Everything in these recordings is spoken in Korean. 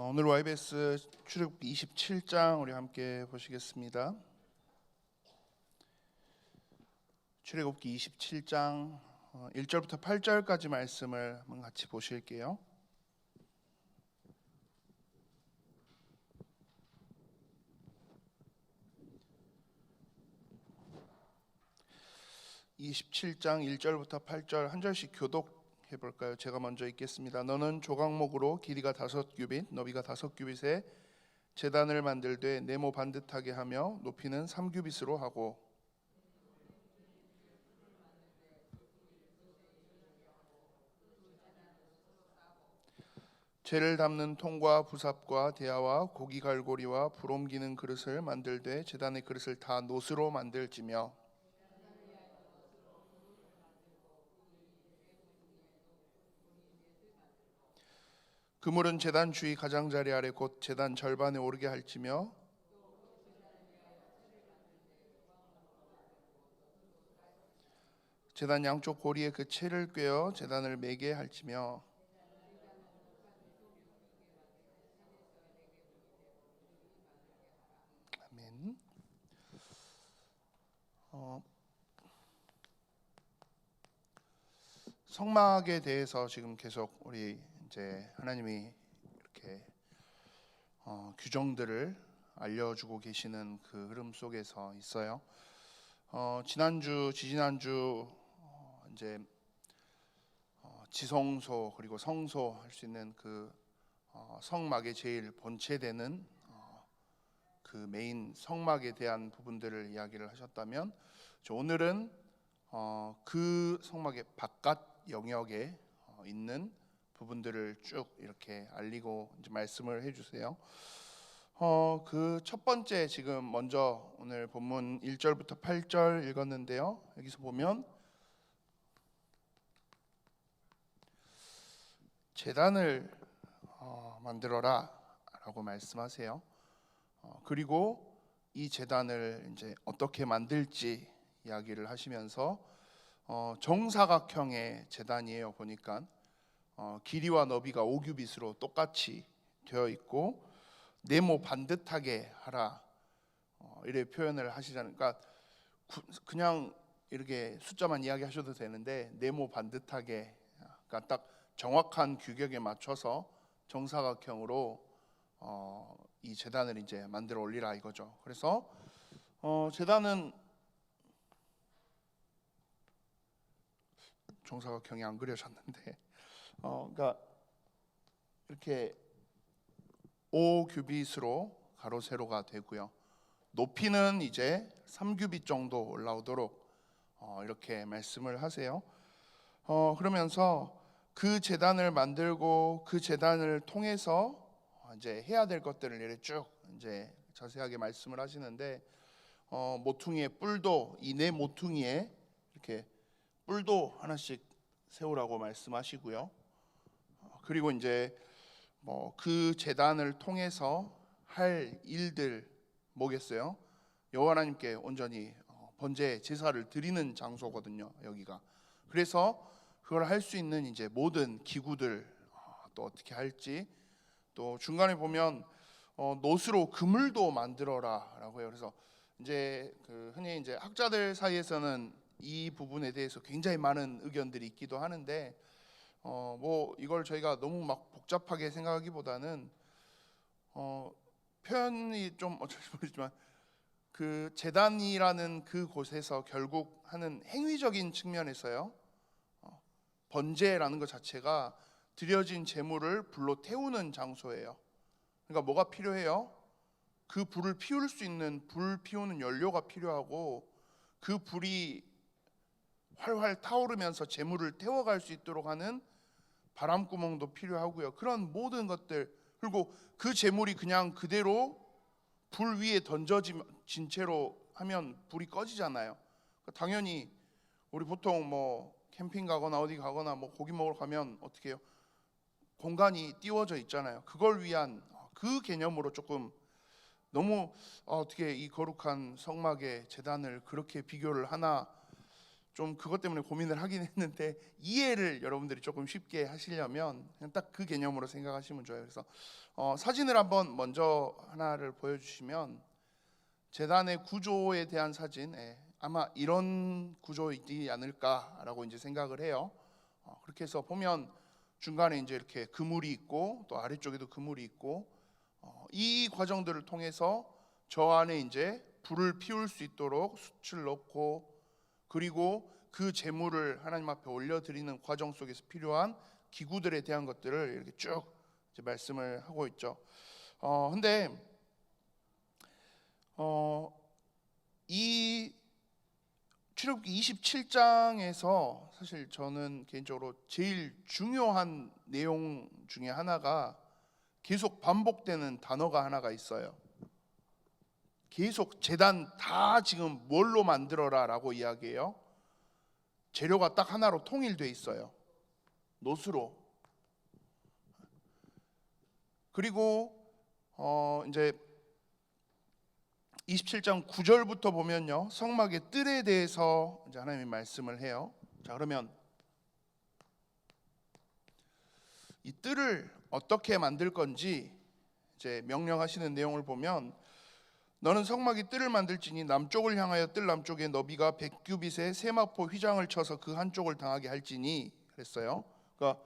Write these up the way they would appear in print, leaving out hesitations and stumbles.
오늘 YBS 출애굽기 27장 우리 함께 보시겠습니다. 출애굽기 27장 1절부터 8절까지 말씀을 한번 같이 보실게요. (27장) 1절부터 8절 한 절씩 교독해 볼까요? 제가 먼저 읽겠습니다. 너는 조각목으로 길이가 5규빗 너비가 5규빗에 제단을 만들되 네모 반듯하게 하며 높이는 3규빗으로 하고 재를 담는 통과 부삽과 대야와 고기 갈고리와 불 옮기는 그릇을 만들되 제단의 그릇을 다 노스로 만들지며 그물은 제단 주위 가장자리 아래 곧 제단 절반에 오르게 할지며 제단 양쪽 고리에 그 채를 꿰어 제단을 매게 할지며 아멘. 성막에 대해서 지금 계속 우리 이제 하나님이 이렇게 규정들을 알려주고 계시는 그 흐름 속에서 있어요. 지난주, 지지난주 이제 지성소 그리고 성소 할 수 있는 그 성막의 제일 본체되는 그 메인 성막에 대한 부분들을 이야기를 하셨다면, 오늘은 그 성막의 바깥 영역에 있는 부분들을 쭉 이렇게 알리고 이제 말씀을 해주세요. 그 첫 번째 지금 먼저 오늘 본문 1절부터 8절 읽었는데요. 여기서 보면 제단을 만들어라 라고 말씀하세요. 그리고 이 제단을 이제 어떻게 만들지 이야기를 하시면서 정사각형의 제단이에요. 보니까 길이와 너비가 5규빗으로 똑같이 되어 있고 네모 반듯하게 하라 이렇게 표현을 하시잖아요. 그러니까 그냥 이렇게 숫자만 이야기하셔도 되는데 네모 반듯하게, 그러니까 딱 정확한 규격에 맞춰서 정사각형으로 이 제단을 이제 만들어 올리라 이거죠. 그래서 제단은 정사각형이 안 그려졌는데 그러니까 이렇게 5규빗으로 가로 세로가 되고요. 높이는 이제 3규빗 정도 올라오도록 이렇게 말씀을 하세요. 그러면서 그 제단을 만들고 그 제단을 통해서 이제 해야 될 것들을 이렇게 쭉 이제 자세하게 말씀을 하시는데, 모퉁이에 뿔도 이 네 모퉁이에 이렇게 뿔도 하나씩 세우라고 말씀하시고요. 그리고 이제 그 제단을 통해서 할 일들 뭐겠어요? 여호와 하나님께 온전히 번제 제사를 드리는 장소거든요, 여기가. 그래서 그걸 할 수 있는 이제 모든 기구들 또 어떻게 할지, 또 중간에 보면 노스로 그물도 만들어라라고 해요. 그래서 이제 그 흔히 이제 학자들 사이에서는 이 부분에 대해서 굉장히 많은 의견들이 있기도 하는데, 뭐 이걸 저희가 너무 막 복잡하게 생각하기보다는 표현이 좀 어쩔지 모르지만 그 제단이라는 그 곳에서 결국 하는 행위적인 측면에서요, 번제라는 것 자체가 드려진 제물을 불로 태우는 장소예요. 그러니까 뭐가 필요해요? 그 불을 피울 수 있는 불 피우는 연료가 필요하고, 그 불이 활활 타오르면서 제물을 태워갈 수 있도록 하는 바람구멍도 필요하고요. 그런 모든 것들, 그리고 그 제물이 그냥 그대로 불 위에 던져진 채로 하면 불이 꺼지잖아요. 당연히 우리 보통 뭐 캠핑 가거나 어디 가거나 뭐 고기 먹으러 가면 어떻게 해요? 공간이 띄워져 있잖아요. 그걸 위한 그 개념으로 조금 너무 어떻게 이 거룩한 성막의 제단을 그렇게 비교를 하나 좀 그것 때문에 고민을 하긴 했는데 이해를 여러분들이 조금 쉽게 하시려면 그냥 딱 그 개념으로 생각하시면 좋아요. 그래서 사진을 한번 먼저 하나를 보여주시면 제단의 구조에 대한 사진, 아마 이런 구조이지 않을까라고 이제 생각을 해요. 그렇게 해서 보면 중간에 이제 이렇게 그물이 있고 또 아래쪽에도 그물이 있고 이 과정들을 통해서 저 안에 이제 불을 피울 수 있도록 숯을 넣고 그리고 그 제물을 하나님 앞에 올려드리는 과정 속에서 필요한 기구들에 대한 것들을 이렇게 쭉 이제 말씀을 하고 있죠. 근데 이 출애굽기 27장에서 사실 저는 개인적으로 제일 중요한 내용 중에 하나가 계속 반복되는 단어가 하나가 있어요. 계속 제단 다 지금 뭘로 만들어라라고 이야기해요. 재료가 딱 하나로 통일돼 있어요. 놋으로. 그리고 이제 27장 9절부터 보면요, 성막의 뜰에 대해서 이제 하나님이 말씀을 해요. 자, 그러면 이 뜰을 어떻게 만들 건지 이제 명령하시는 내용을 보면, 너는 성막이 뜰을 만들지니 남쪽을 향하여 뜰 남쪽의 너비가 100규빗의 세마포 휘장을 쳐서 그 한쪽을 당하게 할지니 그랬어요. 그러니까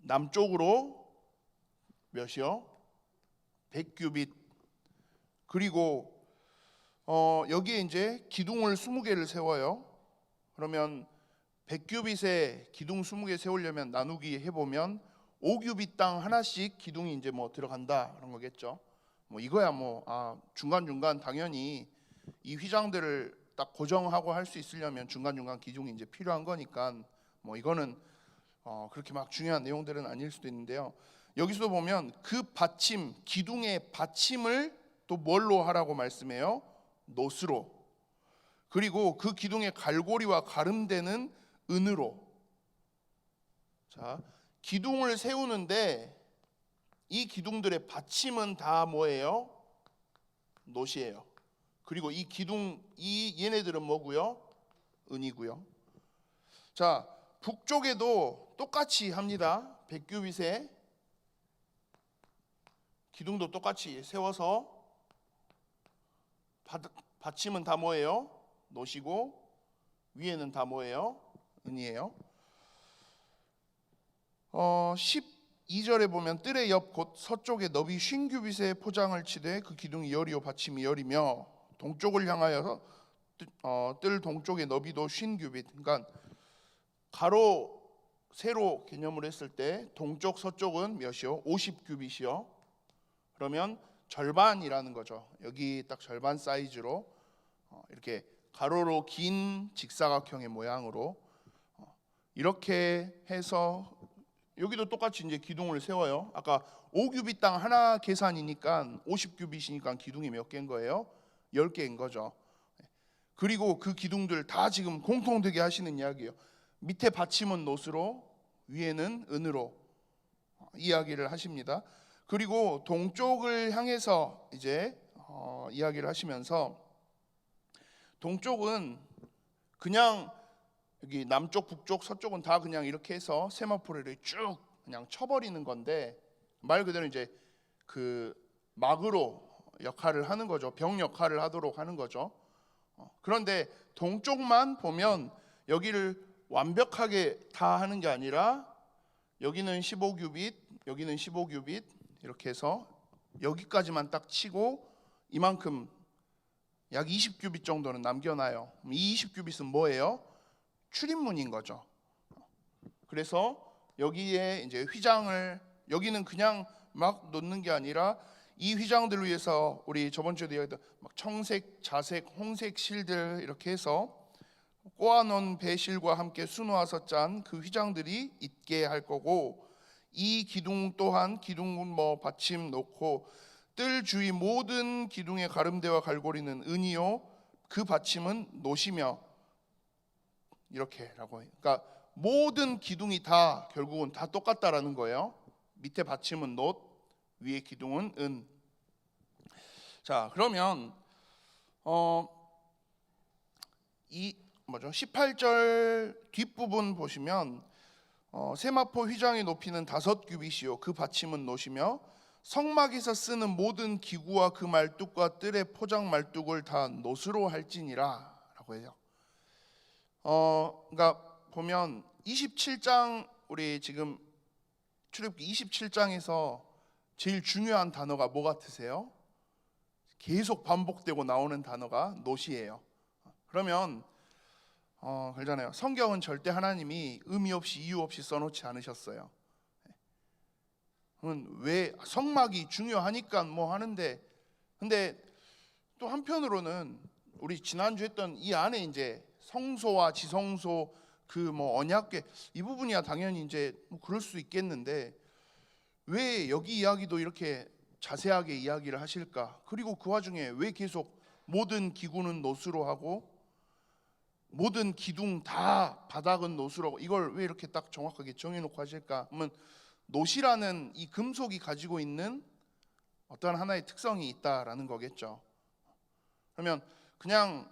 남쪽으로 몇이요? 100규빗. 그리고 여기에 이제 기둥을 20개를 세워요. 그러면 100규빗에 기둥 20개 세우려면 나누기 해보면 5규빗당 하나씩 기둥이 이제 뭐 들어간다 그런 거겠죠. 뭐 이거야 뭐 중간중간 당연히 이 휘장들을 딱 고정하고 할 수 있으려면 중간중간 기둥이 이제 필요한 거니까 뭐 이거는 그렇게 막 중요한 내용들은 아닐 수도 있는데요. 여기서도 보면 그 받침, 기둥의 받침을 또 뭘로 하라고 말씀해요? 놋으로. 그리고 그 기둥의 갈고리와 가름대는 은으로. 자, 기둥을 세우는데 이 기둥들의 받침은 다 뭐예요? 놋이에요. 그리고 이 기둥, 얘네들은 뭐고요? 은이고요. 자, 북쪽에도 똑같이 합니다. 100규빗에 기둥도 똑같이 세워서 받침은 다 뭐예요? 놋이고 위에는 다 뭐예요? 은이에요. 12절에 보면 뜰의 옆 곧 서쪽에 너비 50규빗의 포장을 치되 그 기둥이 열이요 받침이 열이며 동쪽을 향하여서 뜰 동쪽의 너비도 50규빗. 그러니까 가로 세로 개념으로 했을 때 동쪽 서쪽은 몇이요? 50규빗이요. 그러면 절반이라는 거죠. 여기 딱 절반 사이즈로 이렇게 가로로 긴 직사각형의 모양으로 이렇게 해서 여기도 똑같이 이제 기둥을 세워요. 아까 5규빗당 하나 계산이니까 50규빗이니까 기둥이 몇 개인 거예요? 10개인 거죠. 그리고 그 기둥들 다 지금 공통되게 하시는 이야기예요. 밑에 받침은 놋으로 위에는 은으로 이야기를 하십니다. 그리고 동쪽을 향해서 이제 이야기를 하시면서 동쪽은 그냥 여기 남쪽, 북쪽, 서쪽은 다 그냥 이렇게 해서 세마포를 쭉 그냥 쳐버리는 건데 말 그대로 이제 그 막으로 역할을 하는 거죠. 병 역할을 하도록 하는 거죠. 그런데 동쪽만 보면 여기를 완벽하게 다 하는 게 아니라 여기는 15규빗, 여기는 15규빗 이렇게 해서 여기까지만 딱 치고 이만큼 약 20규빗 정도는 남겨놔요. 이 20규빗은 뭐예요? 출입문인 거죠. 그래서 여기에 이제 휘장을 여기는 그냥 막 놓는 게 아니라 이 휘장들을 위해서 우리 저번 주에도 이야기했던 막 청색, 자색, 홍색 실들 이렇게 해서 꼬아놓은 배실과 함께 수놓아서 짠 그 휘장들이 있게 할 거고 이 기둥 또한 기둥은 뭐 받침 놓고 뜰 주위 모든 기둥의 가름대와 갈고리는 은이요 그 받침은 놋이며 이렇게라고 해요. 그러니까 모든 기둥이 다 결국은 다 똑같다라는 거예요. 밑에 받침은 놋, 위에 기둥은 은. 자, 그러면 이 18절 뒷부분 보시면 세마포 휘장의 높이는 5규빗이요 그 받침은 노시며 성막에서 쓰는 모든 기구와 그 말뚝과 뜰의 포장 말뚝을 다 노스로 할지니라 라고 해요. 그러니까 보면 27장 우리 지금 출애굽기 27장에서 제일 중요한 단어가 뭐 같으세요? 계속 반복되고 나오는 단어가 노시예요. 그러면 그러잖아요. 성경은 절대 하나님이 의미 없이 이유 없이 써놓지 않으셨어요. 왜 성막이 중요하니까 뭐 하는데, 근데 또 한편으로는 우리 지난주 했던 이 안에 이제 성소와 지성소 그 뭐 언약궤 이 부분이야 당연히 이제 뭐 그럴 수 있겠는데 왜 여기 이야기도 이렇게 자세하게 이야기를 하실까? 그리고 그 와중에 왜 계속 모든 기구는 노수로 하고 모든 기둥 다 바닥은 노수로 하고 이걸 왜 이렇게 딱 정확하게 정해놓고 하실까? 그러면 노시라는 이 금속이 가지고 있는 어떤 하나의 특성이 있다라는 거겠죠. 그러면 그냥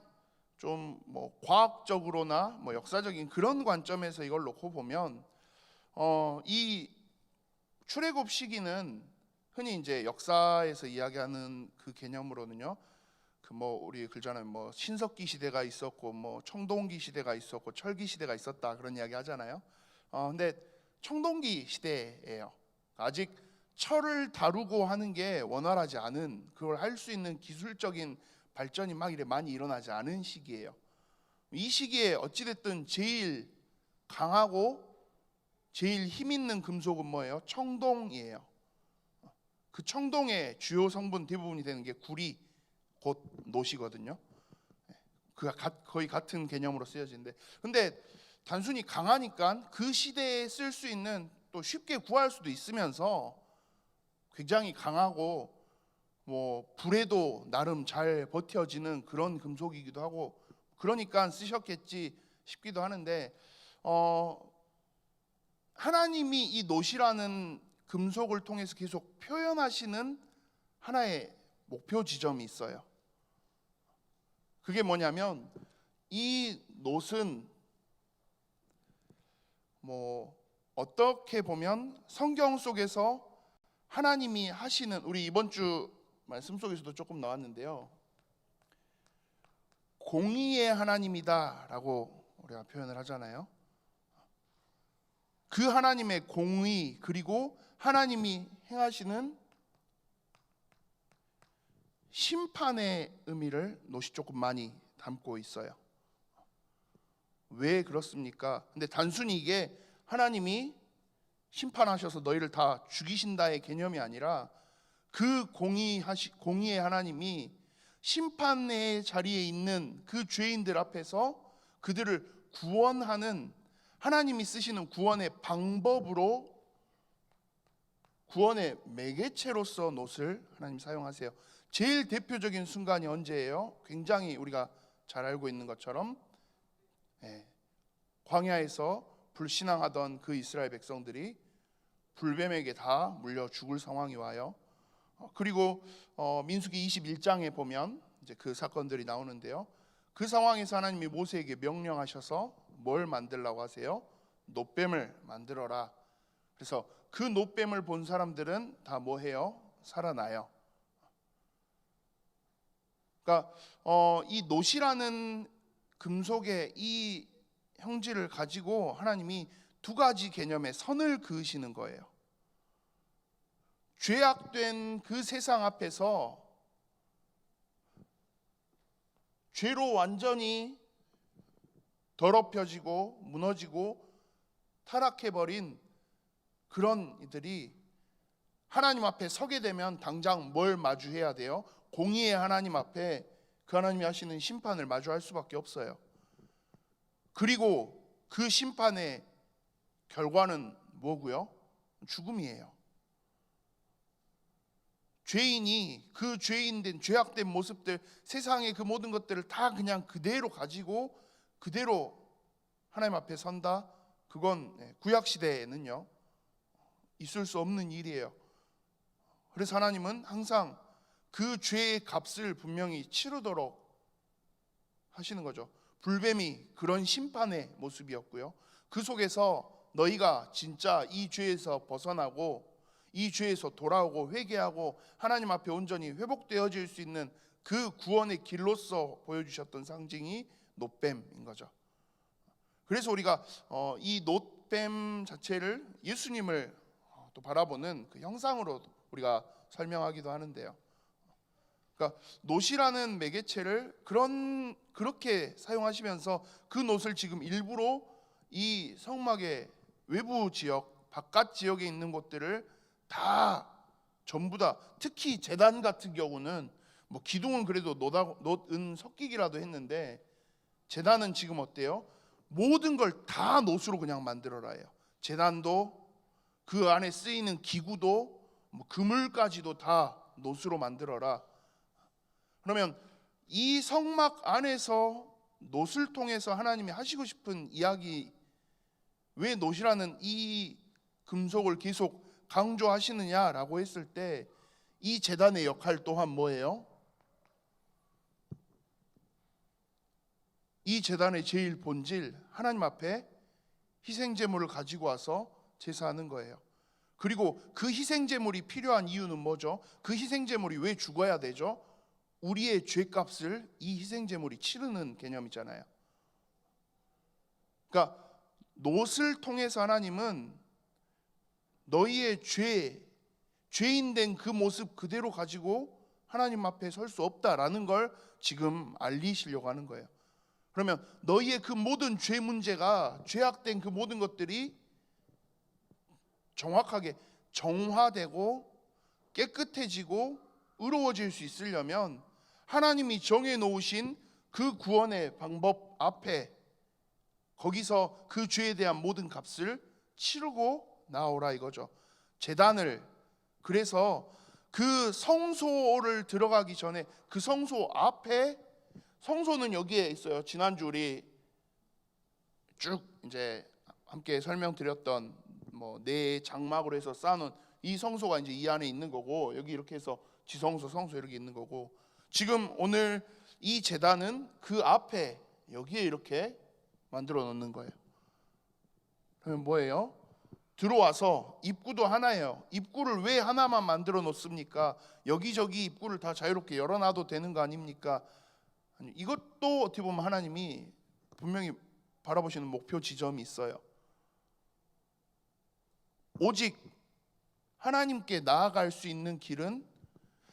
좀 뭐 과학적으로나 뭐 역사적인 그런 관점에서 이걸 놓고 보면 이 출애굽 시기는 흔히 이제 역사에서 이야기하는 그 개념으로는요. 그 뭐 우리 그러잖아요. 뭐 신석기 시대가 있었고 뭐 청동기 시대가 있었고 철기 시대가 있었다 그런 이야기 하잖아요. 근데 청동기 시대예요. 아직 철을 다루고 하는 게 원활하지 않은 그걸 할 수 있는 기술적인 발전이 막 이래 많이 일어나지 않은 시기예요. 이 시기에 어찌됐든 제일 강하고 제일 힘 있는 금속은 뭐예요? 청동이에요. 그 청동의 주요 성분 대부분이 되는 게 구리 곧 노시거든요. 그가 거의 같은 개념으로 쓰여지는데, 근데 단순히 강하니까 그 시대에 쓸 수 있는 또 쉽게 구할 수도 있으면서 굉장히 강하고 뭐 불에도 나름 잘 버텨지는 그런 금속이기도 하고 그러니까 쓰셨겠지 싶기도 하는데 하나님이 이 노시라는 금속을 통해서 계속 표현하시는 하나의 목표 지점이 있어요. 그게 뭐냐면 이 놋은 뭐 어떻게 보면 성경 속에서 하나님이 하시는 우리 이번 주 말씀 속에서도 조금 나왔는데요. 공의의 하나님이다라고 우리가 표현을 하잖아요. 그 하나님의 공의 그리고 하나님이 행하시는 심판의 의미를 놋이 조금 많이 담고 있어요. 왜 그렇습니까? 근데 단순히 이게 하나님이 심판하셔서 너희를 다 죽이신다의 개념이 아니라 그 공의의 하나님이 심판의 자리에 있는 그 죄인들 앞에서 그들을 구원하는 하나님이 쓰시는 구원의 방법으로 구원의 매개체로서 놋을 하나님 사용하세요. 제일 대표적인 순간이 언제예요? 굉장히 우리가 잘 알고 있는 것처럼 광야에서 불신앙하던 그 이스라엘 백성들이 불뱀에게 다 물려 죽을 상황이 와요. 그리고 민수기 21장에 보면 이제 그 사건들이 나오는데요. 그 상황에서 하나님이 모세에게 명령하셔서 뭘 만들라고 하세요? 놋뱀을 만들어라. 그래서 그 놋뱀을 본 사람들은 다 뭐 해요? 살아나요. 그러니까 이 놋이라는 금속의 이 형질을 가지고 하나님이 두 가지 개념의 선을 그으시는 거예요. 죄악된 그 세상 앞에서 죄로 완전히 더럽혀지고 무너지고 타락해버린 그런 이들이 하나님 앞에 서게 되면 당장 뭘 마주해야 돼요? 공의의 하나님 앞에 그 하나님이 하시는 심판을 마주할 수밖에 없어요. 그리고 그 심판의 결과는 뭐고요? 죽음이에요. 죄인이 그 죄인된 죄악된 모습들 세상의 그 모든 것들을 다 그냥 그대로 가지고 그대로 하나님 앞에 선다. 그건 구약 시대에는요 있을 수 없는 일이에요. 그래서 하나님은 항상 그 죄의 값을 분명히 치르도록 하시는 거죠. 불뱀이 그런 심판의 모습이었고요. 그 속에서 너희가 진짜 이 죄에서 벗어나고 이 죄에서 돌아오고 회개하고 하나님 앞에 온전히 회복되어질 수 있는 그 구원의 길로서 보여주셨던 상징이 놋뱀인 거죠. 그래서 우리가 이 놋뱀 자체를 예수님을 또 바라보는 그 형상으로 우리가 설명하기도 하는데요. 그러니까 놋이라는 매개체를 그렇게 사용하시면서 그 놋을 지금 일부러 이 성막의 외부 지역, 바깥 지역에 있는 곳들을 다 전부 다, 특히 제단 같은 경우는 뭐 기둥은 그래도 놋은 섞이기라도 했는데 제단은 지금 어때요? 모든 걸 다 놋으로 그냥 만들어라요. 제단도 그 안에 쓰이는 기구도 뭐 그물까지도 다 놋으로 만들어라. 그러면 이 성막 안에서 놋을 통해서 하나님이 하시고 싶은 이야기, 왜 놋이라는 이 금속을 계속 강조하시느냐라고 했을 때 이 제단의 역할 또한 뭐예요? 이 제단의 제일 본질, 하나님 앞에 희생제물을 가지고 와서 제사하는 거예요. 그리고 그 희생제물이 필요한 이유는 뭐죠? 그 희생제물이 왜 죽어야 되죠? 우리의 죄값을 이 희생제물이 치르는 개념이잖아요. 그러니까 놋을 통해서 하나님은 너희의 죄인 된 그 모습 그대로 가지고 하나님 앞에 설 수 없다라는 걸 지금 알리시려고 하는 거예요. 그러면 너희의 그 모든 죄 문제가, 죄악된 그 모든 것들이 정확하게 정화되고 깨끗해지고 의로워질 수 있으려면 하나님이 정해 놓으신 그 구원의 방법 앞에 거기서 그 죄에 대한 모든 값을 치르고 나오라 이거죠. 제단을, 그래서 그 성소를 들어가기 전에 그 성소 앞에, 성소는 여기에 있어요. 지난주 우리 쭉 이제 함께 설명드렸던 뭐 네 장막으로 해서 쌓아놓은 이 성소가 이제 이 안에 있는 거고, 여기 이렇게 해서 지성소, 성소 이렇게 있는 거고, 지금 오늘 이 제단은 그 앞에 여기에 이렇게 만들어 놓는 거예요. 그러면 뭐예요? 들어와서 입구도 하나예요. 입구를 왜 하나만 만들어 놓습니까? 여기저기 입구를 다 자유롭게 열어놔도 되는 거 아닙니까? 아니, 이것도 어떻게 보면 하나님이 분명히 바라보시는 목표 지점이 있어요. 오직 하나님께 나아갈 수 있는 길은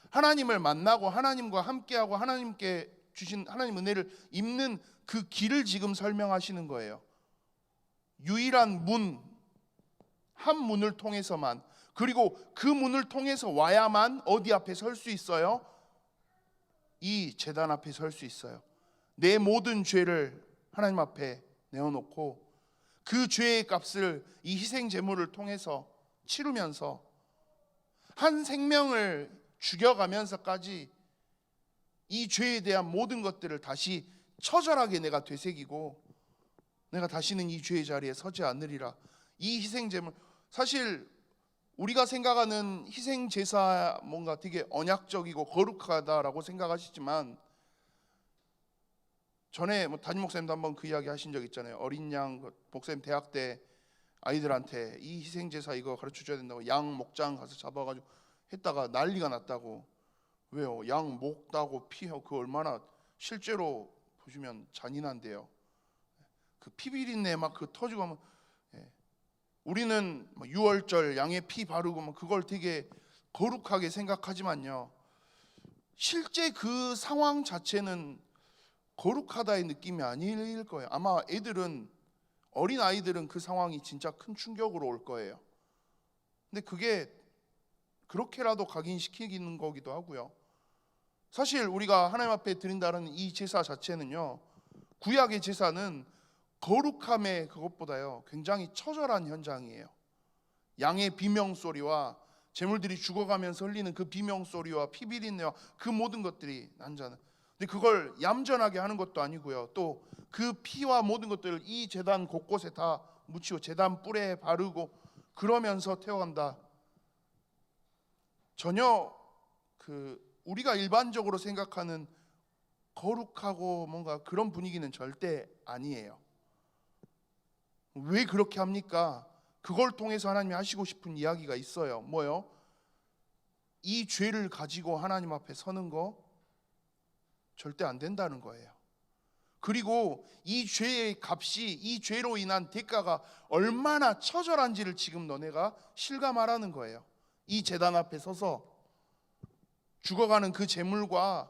하나님을 만나고 하나님과 함께하고 하나님께 주신 하나님 은혜를 입는 그 길을 지금 설명하시는 거예요. 유일한 문, 한 문을 통해서만, 그리고 그 문을 통해서 와야만 어디 앞에 설 수 있어요? 이 제단 앞에 설 수 있어요. 내 모든 죄를 하나님 앞에 내어놓고 그 죄의 값을 이 희생 제물을 통해서 치르면서 한 생명을 죽여가면서까지 이 죄에 대한 모든 것들을 다시 처절하게 내가 되새기고 내가 다시는 이 죄의 자리에 서지 않으리라. 이 희생 제물, 사실 우리가 생각하는 희생 제사 뭔가 되게 언약적이고 거룩하다라고 생각하시지만, 전에 뭐 담임 목사님도 한번 그 이야기 하신 적 있잖아요. 어린 양, 목사님 대학 때 아이들한테 이 희생 제사 이거 가르쳐 줘야 된다고 양 목장 가서 잡아가지고 했다가 난리가 났다고. 왜요? 양 목다고 피하고 그 얼마나 실제로 보시면 잔인한데요. 그 피비린내 막 그 터지고 하면, 우리는 유월절 양의 피 바르고 그걸 되게 거룩하게 생각하지만요, 실제 그 상황 자체는 거룩하다의 느낌이 아닐 거예요. 아마 어린 아이들은 그 상황이 진짜 큰 충격으로 올 거예요. 근데 그게 그렇게라도 각인시키는 거기도 하고요. 사실 우리가 하나님 앞에 드린다는 이 제사 자체는요, 구약의 제사는 거룩함의 그것보다요 굉장히 처절한 현장이에요. 양의 비명소리와 제물들이 죽어가면서 흘리는 그 비명소리와 피비린내와 그 모든 것들이 난자는, 근데 그걸 얌전하게 하는 것도 아니고요, 또 그 피와 모든 것들을 이 제단 곳곳에 다 묻히고 제단 뿔에 바르고 그러면서 태워간다. 전혀 그 우리가 일반적으로 생각하는 거룩하고 뭔가 그런 분위기는 절대 아니에요. 왜 그렇게 합니까? 그걸 통해서 하나님이 하시고 싶은 이야기가 있어요. 뭐요? 이 죄를 가지고 하나님 앞에 서는 거 절대 안 된다는 거예요. 그리고 이 죄의 값이, 이 죄로 인한 대가가 얼마나 처절한지를 지금 너네가 실감하라는 거예요. 이 제단 앞에 서서 죽어가는 그 제물과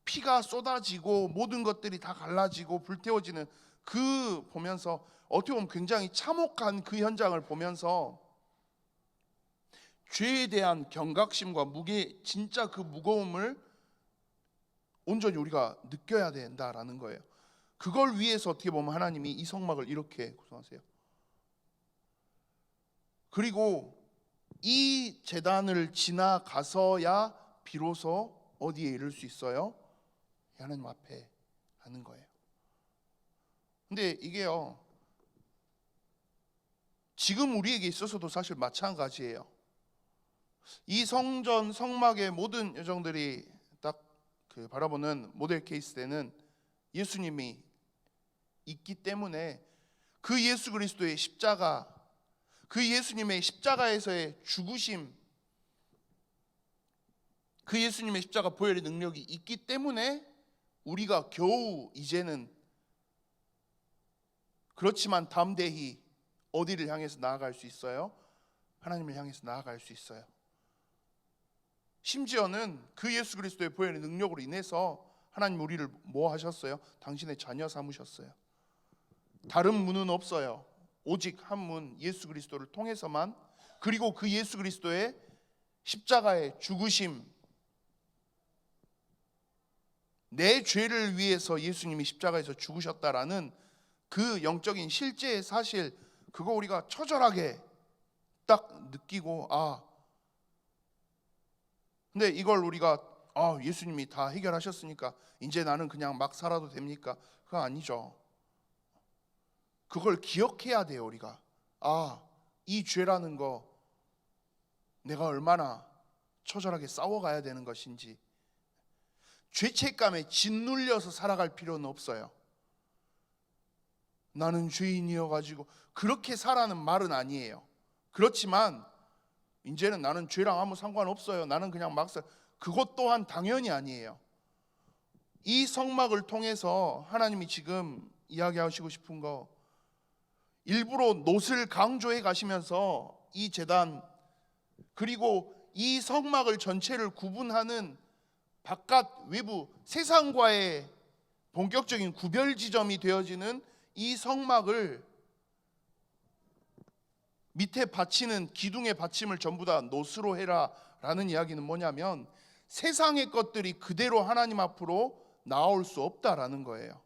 피가 쏟아지고 모든 것들이 다 갈라지고 불태워지는 그 보면서 어떻게 보면 굉장히 참혹한 그 현장을 보면서 죄에 대한 경각심과 무게, 진짜 그 무거움을 온전히 우리가 느껴야 된다라는 거예요. 그걸 위해서 어떻게 보면 하나님이 이 성막을 이렇게 구성하세요. 그리고 이 제단을 지나가서야 비로소 어디에 이를 수 있어요? 하나님 앞에 하는 거예요. 근데 이게요, 지금 우리에게 있어서도 사실 마찬가지예요. 이 성전 성막의 모든 여정들이 딱 그 바라보는 모델 케이스 때는 예수님이 있기 때문에 그 예수 그리스도의 십자가, 그 예수님의 십자가에서의 죽으심, 그 예수님의 십자가 보혈의 능력이 있기 때문에 우리가 겨우 이제는 그렇지만 담대히 어디를 향해서 나아갈 수 있어요? 하나님을 향해서 나아갈 수 있어요. 심지어는 그 예수 그리스도의 보혈의 능력으로 인해서 하나님 우리를 뭐 하셨어요? 당신의 자녀 삼으셨어요. 다른 문은 없어요. 오직 한 문, 예수 그리스도를 통해서만, 그리고 그 예수 그리스도의 십자가의 죽으심, 내 죄를 위해서 예수님이 십자가에서 죽으셨다라는 그 영적인 실제의 사실, 그거 우리가 처절하게 딱 느끼고, 근데 이걸 우리가 예수님이 다 해결하셨으니까 이제 나는 그냥 막 살아도 됩니까? 그거 아니죠. 그걸 기억해야 돼요. 우리가 이 죄라는 거 내가 얼마나 처절하게 싸워가야 되는 것인지. 죄책감에 짓눌려서 살아갈 필요는 없어요. 나는 죄인이어가지고 그렇게 살라는 말은 아니에요. 그렇지만 이제는 나는 죄랑 아무 상관없어요, 나는 그냥 막 살, 그것 또한 당연히 아니에요. 이 성막을 통해서 하나님이 지금 이야기하시고 싶은 거, 일부러 놋을 강조해 가시면서 이 제단, 그리고 이 성막을 전체를 구분하는 바깥 외부 세상과의 본격적인 구별 지점이 되어지는 이 성막을 밑에 받치는 기둥의 받침을 전부 다 놋으로 해라 라는 이야기는 뭐냐면 세상의 것들이 그대로 하나님 앞으로 나올 수 없다라는 거예요.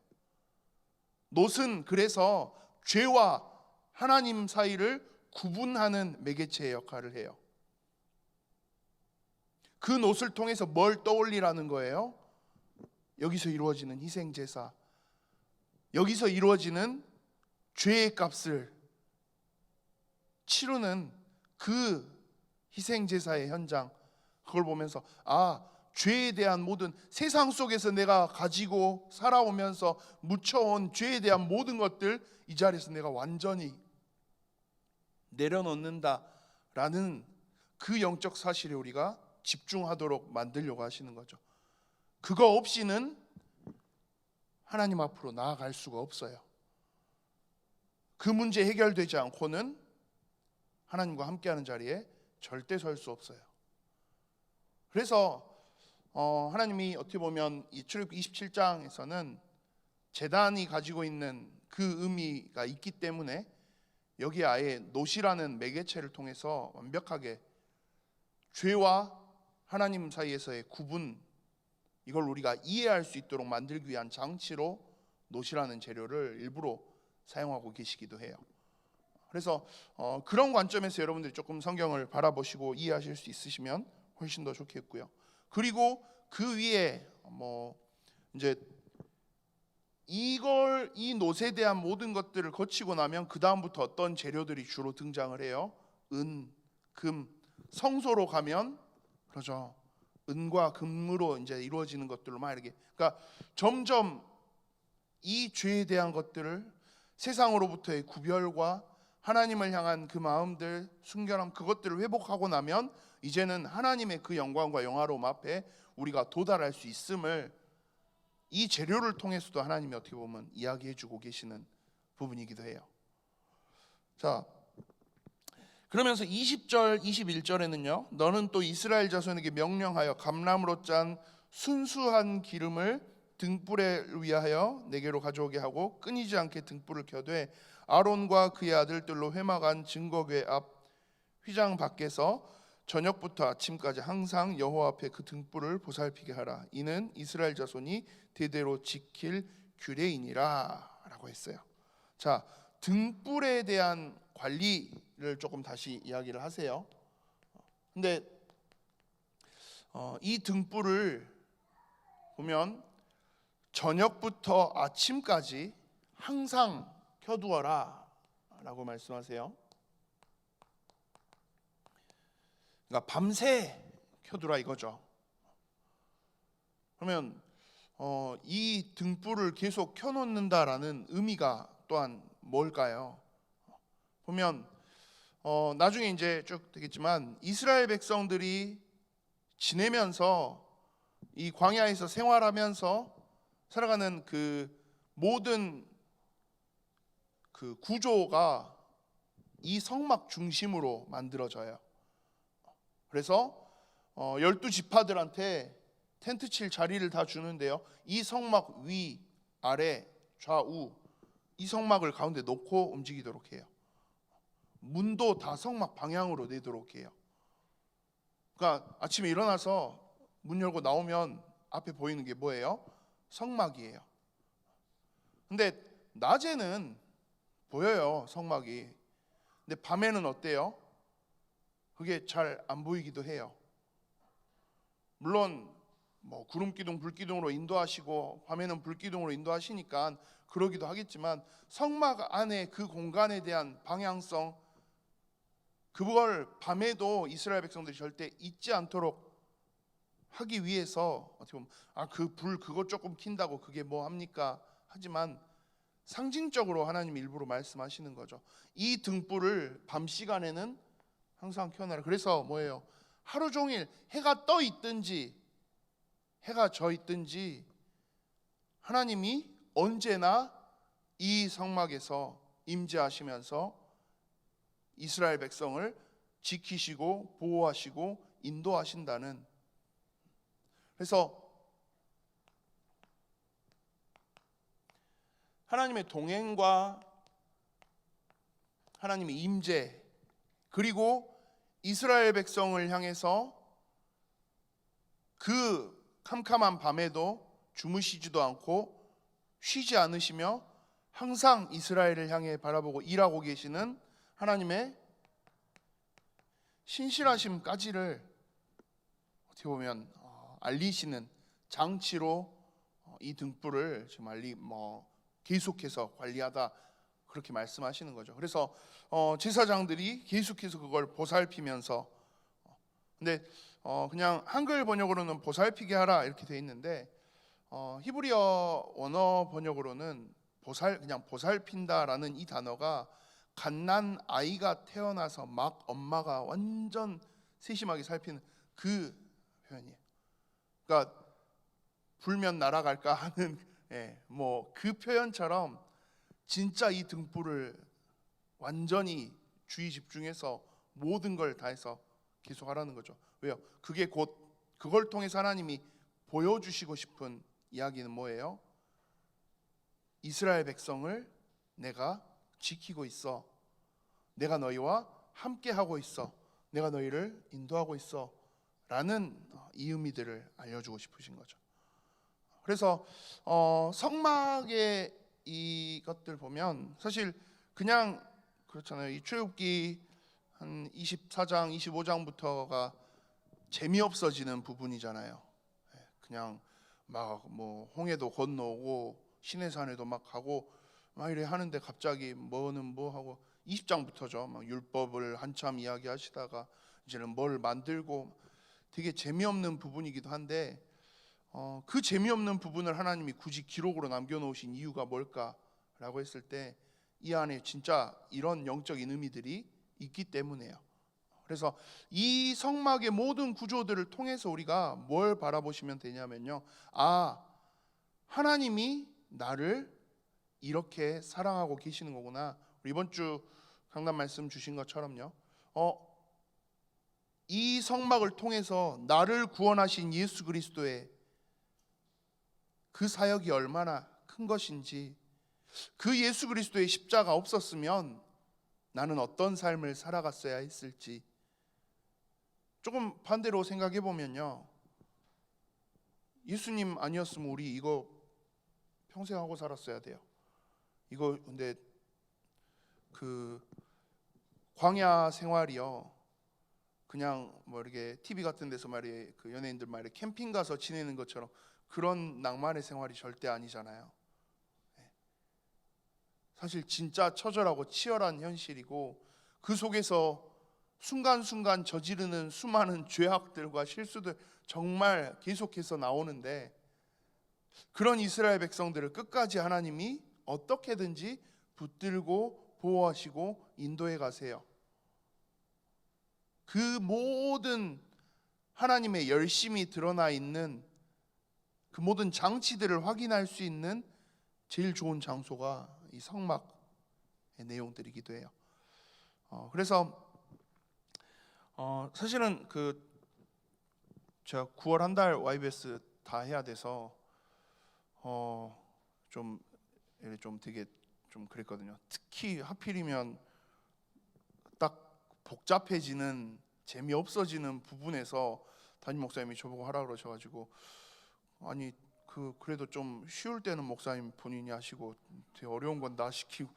놋은 그래서 죄와 하나님 사이를 구분하는 매개체의 역할을 해요. 그 놋을 통해서 뭘 떠올리라는 거예요? 여기서 이루어지는 희생제사, 여기서 이루어지는 죄의 값을 치르는 그 희생제사의 현장, 그걸 보면서 죄에 대한 모든, 세상 속에서 내가 가지고 살아오면서 묻혀온 죄에 대한 모든 것들 이 자리에서 내가 완전히 내려놓는다라는 그 영적 사실에 우리가 집중하도록 만들려고 하시는 거죠. 그거 없이는 하나님 앞으로 나아갈 수가 없어요. 그 문제 해결되지 않고는 하나님과 함께하는 자리에 절대 설 수 없어요. 그래서 하나님이 어떻게 보면 이 출애굽기 27장에서는 제단이 가지고 있는 그 의미가 있기 때문에 여기에 아예 놋이라는 매개체를 통해서 완벽하게 죄와 하나님 사이에서의 구분, 이걸 우리가 이해할 수 있도록 만들기 위한 장치로 놋이라는 재료를 일부러 사용하고 계시기도 해요. 그래서 그런 관점에서 여러분들이 조금 성경을 바라보시고 이해하실 수 있으시면 훨씬 더 좋겠고요. 그리고 그 위에 이제 이 놋에 대한 모든 것들을 거치고 나면 그 다음부터 어떤 재료들이 주로 등장을 해요? 은, 금, 성소로 가면 그러죠. 은과 금으로 이제 이루어지는 것들로 막 이렇게, 그러니까 점점 이 죄에 대한 것들을, 세상으로부터의 구별과 하나님을 향한 그 마음들, 순결함, 그것들을 회복하고 나면 이제는 하나님의 그 영광과 영화로움 앞에 우리가 도달할 수 있음을 이 재료를 통해서도 하나님이 어떻게 보면 이야기해 주고 계시는 부분이기도 해요. 자, 그러면서 20절 21절에는요, 너는 또 이스라엘 자손에게 명령하여 감람으로 짠 순수한 기름을 등불에 위하여 내게로 가져오게 하고 끊이지 않게 등불을 켜되 아론과 그의 아들들로 회막한 증거궤 앞 휘장 밖에서 저녁부터 아침까지 항상 여호와 앞에 그 등불을 보살피게 하라. 이는 이스라엘 자손이 대대로 지킬 규례이니라 라고 했어요. 자, 등불에 대한 관리를 조금 다시 이야기를 하세요. 근데 이 등불을 보면 저녁부터 아침까지 항상 켜두어라 라고 말씀하세요. 그러니까 밤새 켜두라 이거죠. 그러면 이 등불을 계속 켜놓는다라는 의미가 또한 뭘까요? 보면 나중에 이제 쭉 되겠지만 이스라엘 백성들이 지내면서 이 광야에서 생활하면서 살아가는 그 모든 그 구조가 이 성막 중심으로 만들어져요. 그래서 12지파들한테 텐트 칠 자리를 다 주는데요, 이 성막 위, 아래, 좌우 이 성막을 가운데 놓고 움직이도록 해요. 문도 다 성막 방향으로 내도록 해요. 그러니까 아침에 일어나서 문 열고 나오면 앞에 보이는 게 뭐예요? 성막이에요. 근데 낮에는 보여요, 성막이. 근데 밤에는 어때요? 그게 잘 안 보이기도 해요. 물론 뭐 구름기둥, 불기둥으로 인도하시고 밤에는 불기둥으로 인도하시니까 그러기도 하겠지만 성막 안에 그 공간에 대한 방향성, 그걸 밤에도 이스라엘 백성들이 절대 잊지 않도록 하기 위해서 어떻게 보면 그 불 그거 조금 킨다고 그게 뭐 합니까? 하지만 상징적으로 하나님 일부러 말씀하시는 거죠. 이 등불을 밤 시간에는 항상 켜놔라. 그래서 뭐예요? 하루 종일 해가 떠 있든지 해가 져 있든지 하나님이 언제나 이 성막에서 임재하시면서 이스라엘 백성을 지키시고 보호하시고 인도하신다는, 그래서 하나님의 동행과 하나님의 임재, 그리고 이스라엘 백성을 향해서 그 캄캄한 밤에도 주무시지도 않고 쉬지 않으시며 항상 이스라엘을 향해 바라보고 일하고 계시는 하나님의 신실하심까지를 어떻게 보면 알리시는 장치로 이 등불을 지금 계속해서 관리하다, 그렇게 말씀하시는 거죠. 그래서 제사장들이 계속해서 그걸 보살피면서, 근데 그냥 한글 번역으로는 보살피게 하라 이렇게 돼 있는데 히브리어 원어 번역으로는 그냥 보살핀다라는 이 단어가 갓난 아이가 태어나서 막 엄마가 완전 세심하게 살피는 그 표현이에요. 그러니까 불면 날아갈까 하는 그 표현처럼 진짜 이 등불을 완전히 주의 집중해서 모든 걸 다해서 계속 하라는 거죠. 왜요? 그게 곧 그걸 통해서 하나님이 보여주시고 싶은 이야기는 뭐예요? 이스라엘 백성을 내가 지키고 있어, 내가 너희와 함께 하고 있어, 내가 너희를 인도하고 있어 라는 이 의미들을 알려주고 싶으신 거죠. 그래서 성막의 이것들 보면 사실 그냥 그렇잖아요. 이 출애굽기 한 24장 25장부터가 재미없어지는 부분이잖아요. 그냥 막 뭐 홍해도 건너오고 시내산에도 막 가고 막 이래 하는데 갑자기 뭐는 뭐 하고 20장부터죠. 막 율법을 한참 이야기하시다가 이제는 뭘 만들고, 되게 재미없는 부분이기도 한데 그 재미없는 부분을 하나님이 굳이 기록으로 남겨놓으신 이유가 뭘까라고 했을 때 이 안에 진짜 이런 영적인 의미들이 있기 때문이에요. 그래서 이 성막의 모든 구조들을 통해서 우리가 뭘 바라보시면 되냐면요, 하나님이 나를 이렇게 사랑하고 계시는 거구나. 이번 주 강단 말씀 주신 것처럼요, 이 성막을 통해서 나를 구원하신 예수 그리스도의 그 사역이 얼마나 큰 것인지, 그 예수 그리스도의 십자가 없었으면 나는 어떤 삶을 살아갔어야 했을지, 조금 반대로 생각해 보면요, 예수님 아니었으면 우리 이거 평생 하고 살았어야 돼요. 이거 근데 그 광야 생활이요, 그냥 뭐 이렇게 TV 같은 데서 말이에요, 그 연예인들 말이에요, 캠핑 가서 지내는 것처럼 그런 낭만의 생활이 절대 아니잖아요. 사실 진짜 처절하고 치열한 현실이고, 그 속에서 순간순간 저지르는 수많은 죄악들과 실수들 정말 계속해서 나오는데, 그런 이스라엘 백성들을 끝까지 하나님이 어떻게든지 붙들고 보호하시고 인도해 가세요. 그 모든 하나님의 열심이 드러나 있는 그 모든 장치들을 확인할 수 있는 제일 좋은 장소가 이 성막의 내용들이기도 해요. 그래서 사실은 제가 9월 한 달 YBS 다 해야 돼서 좀 되게 좀 그랬거든요. 특히 하필이면 딱 복잡해지는, 재미없어지는 부분에서 담임 목사님이 저보고 하라 그러셔가지고, 아니 그래도 좀 쉬울 때는 목사님 본인이 하시고 되게 어려운 건 나 시키고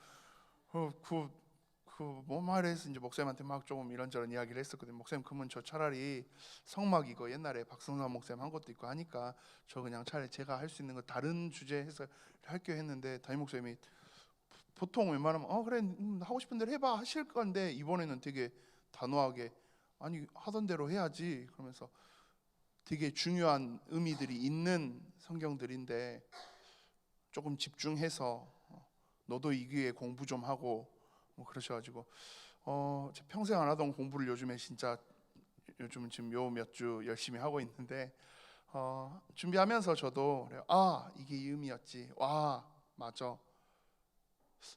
뭐 말해서 이제 목사님한테 막 조금 이런저런 이야기를 했었거든요. 목사님, 그러면 저 차라리 성막 이거 옛날에 박성삼 목사님 한 것도 있고 하니까 저 그냥 차라리 제가 할 수 있는 거 다른 주제 해서 할게요 했는데, 담임 목사님이 보통 웬만하면 그래 하고 싶은 대로 해봐 하실 건데, 이번에는 되게 단호하게 아니 하던 대로 해야지 그러면서, 되게 중요한 의미들이 있는 성경들인데 조금 집중해서 너도 이 기회에 공부 좀 하고 뭐 그러셔가지고 평생 안 하던 공부를 요즘에 진짜 요즘은 지금 요 몇 주 열심히 하고 있는데, 준비하면서 저도 그래요. 이게 이 의미였지. 와 맞아,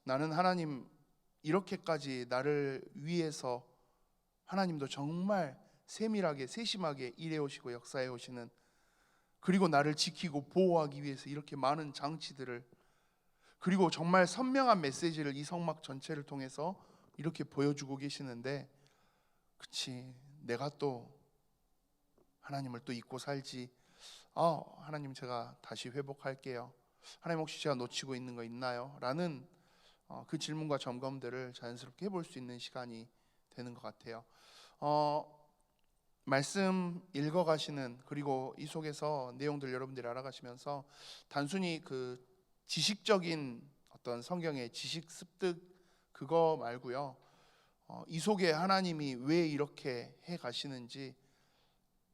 나는 하나님 이렇게까지 나를 위해서 하나님도 정말 세밀하게 세심하게 일해 오시고 역사해 오시는, 그리고 나를 지키고 보호하기 위해서 이렇게 많은 장치들을, 그리고 정말 선명한 메시지를 이 성막 전체를 통해서 이렇게 보여주고 계시는데, 그치 내가 또 하나님을 또 잊고 살지. 하나님 제가 다시 회복할게요. 하나님 혹시 제가 놓치고 있는 거 있나요? 라는 그 질문과 점검들을 자연스럽게 해볼 수 있는 시간이 되는 것 같아요. 말씀 읽어가시는, 그리고 이 속에서 내용들 여러분들이 알아가시면서 단순히 그 지식적인 어떤 성경의 지식 습득 그거 말고요, 이 속에 하나님이 왜 이렇게 해 가시는지,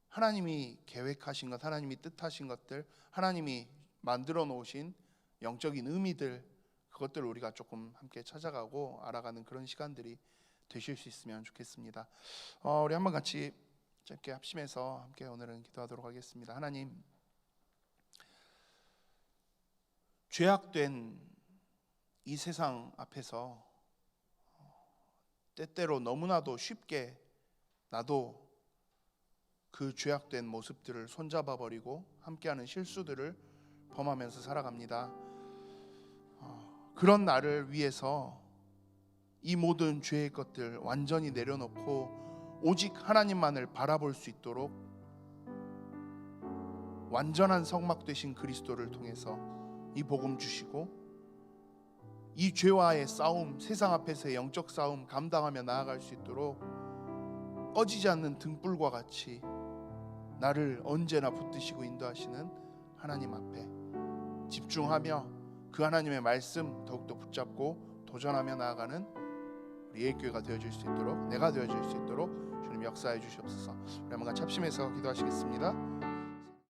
하나님이 계획하신 것, 하나님이 뜻하신 것들, 하나님이 만들어 놓으신 영적인 의미들, 그것들을 우리가 조금 함께 찾아가고 알아가는 그런 시간들이 되실 수 있으면 좋겠습니다. 우리 한번 같이 짧게 합심해서 함께 오늘은 기도하도록 하겠습니다. 하나님, 죄악된 이 세상 앞에서 때때로 너무나도 쉽게 나도 그 죄악된 모습들을 손잡아 버리고 함께하는 실수들을 범하면서 살아갑니다. 그런 나를 위해서 이 모든 죄의 것들 완전히 내려놓고 오직 하나님만을 바라볼 수 있도록 완전한 성막 되신 그리스도를 통해서 이 복음 주시고, 이 죄와의 싸움, 세상 앞에서의 영적 싸움 감당하며 나아갈 수 있도록 꺼지지 않는 등불과 같이 나를 언제나 붙드시고 인도하시는 하나님 앞에 집중하며 그 하나님의 말씀 더욱더 붙잡고 도전하며 나아가는 우리 예교회가 되어질 수 있도록, 내가 되어질 수 있도록 주님 역사해 주시옵소서. 우리 한번 같이 합심해서 기도하시겠습니다.